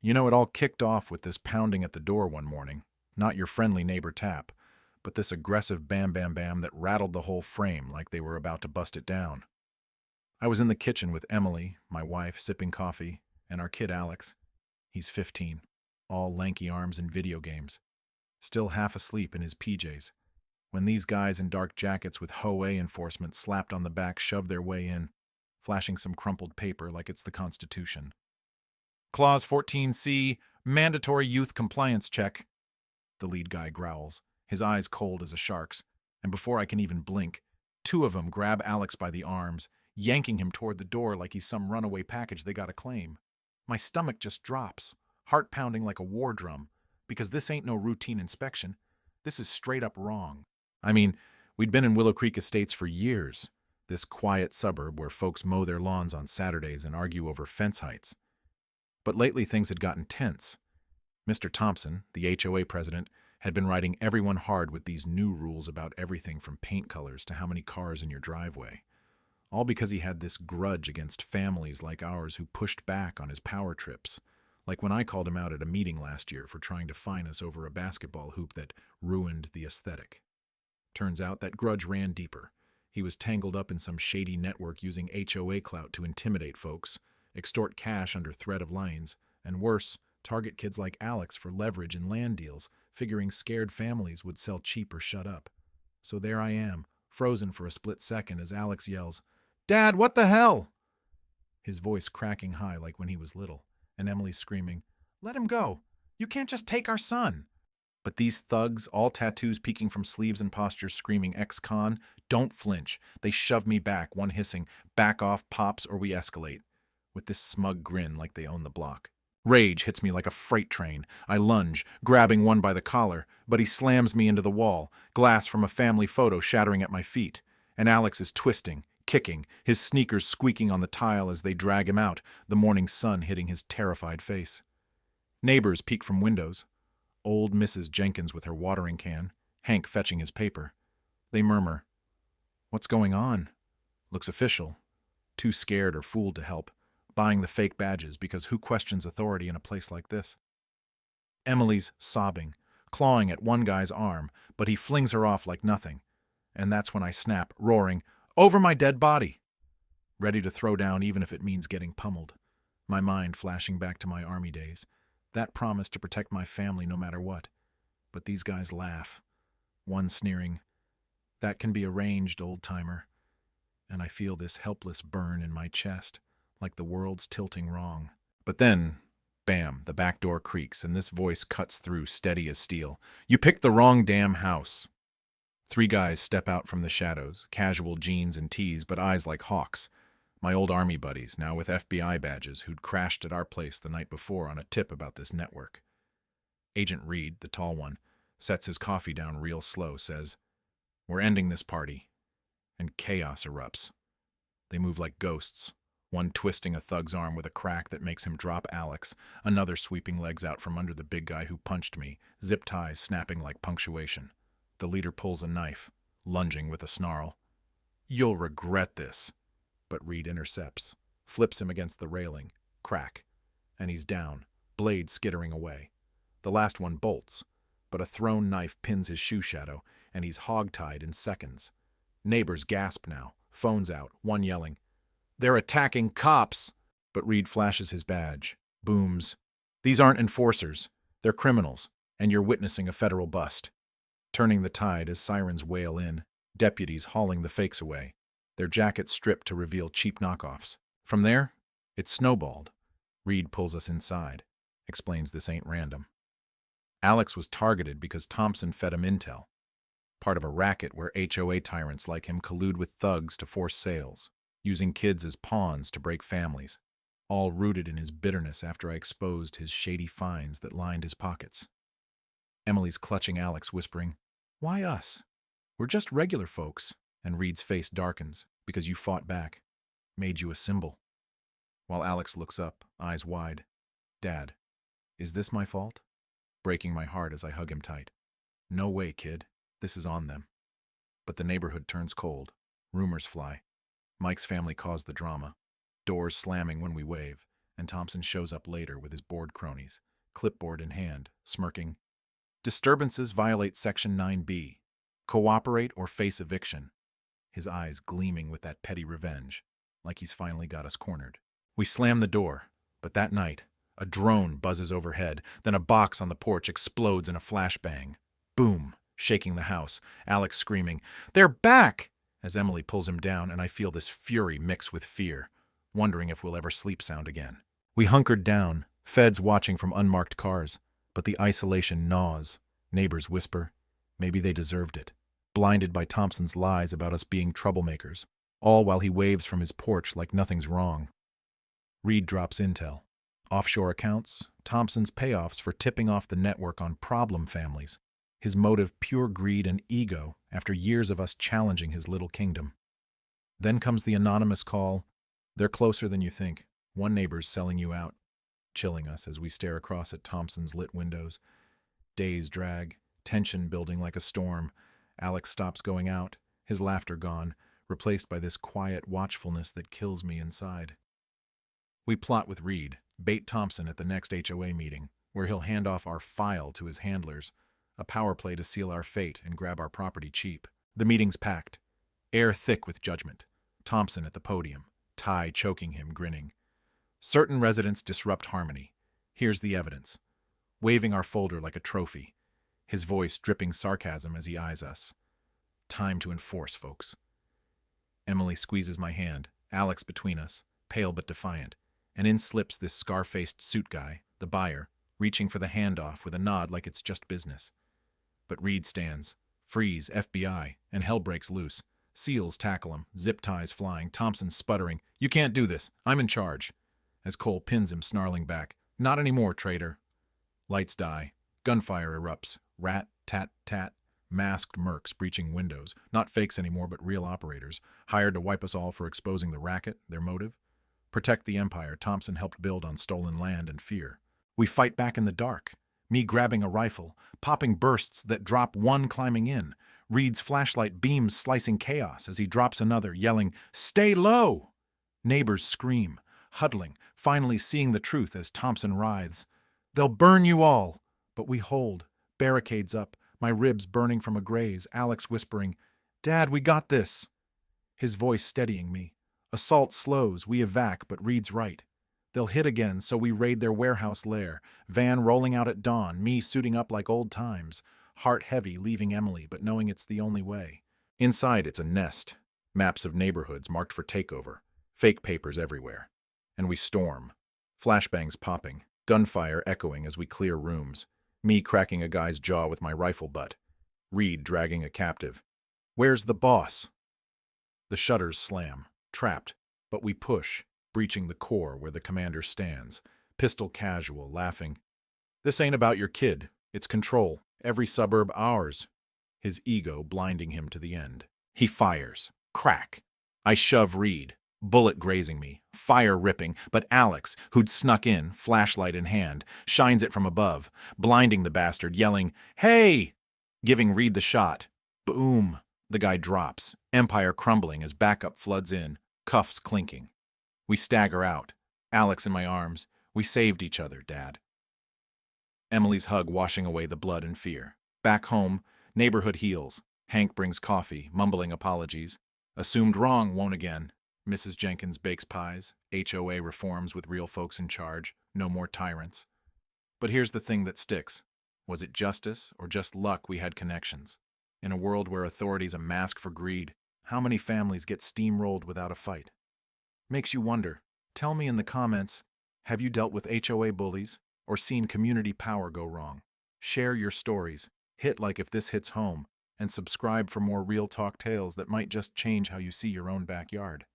You know, it all kicked off with this pounding at the door one morning. Not your friendly neighbor tap, but this aggressive bam bam bam that rattled the whole frame like they were about to bust it down. I was in the kitchen with Emily, my wife, sipping coffee, and our kid Alex. He's 15, all lanky arms and video games, still half asleep in his PJs. When these guys in dark jackets with HOA enforcement slapped on the back shoved their way in, flashing some crumpled paper like it's the Constitution. Clause 14C, mandatory youth compliance check. The lead guy growls, his eyes cold as a shark's, and before I can even blink, two of them grab Alex by the arms, yanking him toward the door like he's some runaway package they gotta claim. My stomach just drops, heart pounding like a war drum, because this ain't no routine inspection. This is straight up wrong. I mean, we'd been in Willow Creek Estates for years, this quiet suburb where folks mow their lawns on Saturdays and argue over fence heights. But lately things had gotten tense. Mr. Thompson, the HOA president, had been riding everyone hard with these new rules about everything from paint colors to how many cars in your driveway. All because he had this grudge against families like ours who pushed back on his power trips. Like when I called him out at a meeting last year for trying to fine us over a basketball hoop that ruined the aesthetic. Turns out that grudge ran deeper. He was tangled up in some shady network using HOA clout to intimidate folks, extort cash under threat of liens, and worse, target kids like Alex for leverage in land deals, figuring scared families would sell cheap or shut up. So there I am, frozen for a split second as Alex yells, "Dad, what the hell?" His voice cracking high like when he was little, and Emily screaming, "Let him go. You can't just take our son." But these thugs, all tattoos peeking from sleeves and postures screaming ex-con, don't flinch. They shove me back, one hissing, "Back off, Pops, or we escalate," with this smug grin like they own the block. Rage hits me like a freight train. I lunge, grabbing one by the collar, but he slams me into the wall, glass from a family photo shattering at my feet. And Alex is twisting, kicking, his sneakers squeaking on the tile as they drag him out, the morning sun hitting his terrified face. Neighbors peek from windows. Old Mrs. Jenkins with her watering can, Hank fetching his paper. They murmur, "What's going on?" Looks official. Too scared or fooled to help, buying the fake badges because who questions authority in a place like this? Emily's sobbing, clawing at one guy's arm, but he flings her off like nothing. And that's when I snap, roaring, "Over my dead body!" Ready to throw down even if it means getting pummeled. My mind flashing back to my army days. That promise to protect my family no matter what. But these guys laugh. One sneering, "That can be arranged, old-timer." And I feel this helpless burn in my chest, like the world's tilting wrong. But then, bam, the back door creaks, and this voice cuts through, steady as steel. "You picked the wrong damn house." Three guys step out from the shadows, casual jeans and tees, but eyes like hawks. My old army buddies, now with FBI badges, who'd crashed at our place the night before on a tip about this network. Agent Reed, the tall one, sets his coffee down real slow, says, "We're ending this party." And chaos erupts. They move like ghosts, one twisting a thug's arm with a crack that makes him drop Alex, another sweeping legs out from under the big guy who punched me, zip ties snapping like punctuation. The leader pulls a knife, lunging with a snarl. "You'll regret this." But Reed intercepts, flips him against the railing, crack, and he's down, blade skittering away. The last one bolts, but a thrown knife pins his shoe shadow, and he's hog-tied in seconds. Neighbors gasp now, phones out, one yelling, "They're attacking cops!" But Reed flashes his badge, booms, "These aren't enforcers, they're criminals, and you're witnessing a federal bust." Turning the tide as sirens wail in, deputies hauling the fakes away, their jackets stripped to reveal cheap knockoffs. From there, it's snowballed. Reed pulls us inside, explains this ain't random. Alex was targeted because Thompson fed him intel, part of a racket where HOA tyrants like him collude with thugs to force sales, using kids as pawns to break families, all rooted in his bitterness after I exposed his shady finds that lined his pockets. Emily's clutching Alex, whispering, "Why us? We're just regular folks." And Reed's face darkens, "Because you fought back. Made you a symbol." While Alex looks up, eyes wide. "Dad, is this my fault?" Breaking my heart as I hug him tight. "No way, kid. This is on them." But the neighborhood turns cold. Rumors fly. Mike's family caused the drama. Doors slamming when we wave. and Thompson shows up later with his board cronies, clipboard in hand, smirking. Disturbances violate Section 9B. Cooperate or face eviction. His eyes gleaming with that petty revenge, like he's finally got us cornered. We slam the door, but that night, a drone buzzes overhead, then a box on the porch explodes in a flashbang. Boom, shaking the house, Alex screaming, "They're back!" as Emily pulls him down, and I feel this fury mix with fear, wondering if we'll ever sleep sound again. We hunkered down, feds watching from unmarked cars, but the isolation gnaws. Neighbors whisper, maybe they deserved it, blinded by Thompson's lies about us being troublemakers, all while he waves from his porch like nothing's wrong. Reed drops intel. Offshore accounts, Thompson's payoffs for tipping off the network on problem families, his motive pure greed and ego after years of us challenging his little kingdom. Then comes the anonymous call, "They're closer than you think. One neighbor's selling you out," chilling us as we stare across at Thompson's lit windows. Days drag, tension building like a storm. Alex stops going out, his laughter gone, replaced by this quiet watchfulness that kills me inside. We plot with Reed, bait Thompson at the next HOA meeting, where he'll hand off our file to his handlers, a power play to seal our fate and grab our property cheap. The meeting's packed, air thick with judgment. Thompson at the podium, Ty choking him, grinning. Certain residents disrupt harmony. Here's the evidence. Waving our folder like a trophy, his voice dripping sarcasm as he eyes us. Time to enforce, folks. Emily squeezes my hand, Alex between us, pale but defiant, and in slips this scar-faced suit guy, the buyer, reaching for the handoff with a nod like it's just business. But Reed stands, freeze, FBI, and hell breaks loose. Seals tackle him, zip ties flying, Thompson sputtering, "You can't do this, I'm in charge," as Cole pins him, snarling back, "Not anymore, traitor." Lights die, gunfire erupts, rat, tat, tat, masked mercs breaching windows, not fakes anymore but real operators, hired to wipe us all for exposing the racket, their motive. Protect the empire Thompson helped build on stolen land and fear. We fight back in the dark, me grabbing a rifle, popping bursts that drop one climbing in, Reed's flashlight beams slicing chaos as he drops another, yelling, "Stay low!" Neighbors scream, huddling, finally seeing the truth as Thompson writhes. "They'll burn you all!" But we hold, barricades up, my ribs burning from a graze, Alex whispering, "Dad, we got this!" His voice steadying me. Assault slows, we evac, but Reed's right. They'll hit again, so we raid their warehouse lair, van rolling out at dawn, me suiting up like old times, heart heavy leaving Emily, but knowing it's the only way. Inside it's a nest, maps of neighborhoods marked for takeover, fake papers everywhere. And we storm. Flashbangs popping, gunfire echoing as we clear rooms, me cracking a guy's jaw with my rifle butt, Reed dragging a captive. "Where's the boss?" The shutters slam, trapped, but we push, breaching the core where the commander stands, pistol casual, laughing. "This ain't about your kid, it's control, every suburb ours." His ego blinding him to the end. He fires. Crack. I shove Reed, bullet grazing me, fire ripping, but Alex, who'd snuck in, flashlight in hand, shines it from above, blinding the bastard, yelling, "Hey!" Giving Reed the shot. Boom. The guy drops, empire crumbling as backup floods in, cuffs clinking. We stagger out, Alex in my arms. We saved each other, Dad. Emily's hug washing away the blood and fear. Back home, neighborhood heals. Hank brings coffee, mumbling apologies. Assumed wrong, won't again. Mrs. Jenkins bakes pies. HOA reforms with real folks in charge. No more tyrants. But here's the thing that sticks. Was it justice or just luck we had connections? In a world where authority's a mask for greed, how many families get steamrolled without a fight? Makes you wonder. Tell me in the comments, have you dealt with HOA bullies or seen community power go wrong? Share your stories, hit like if this hits home, and subscribe for more real talk tales that might just change how you see your own backyard.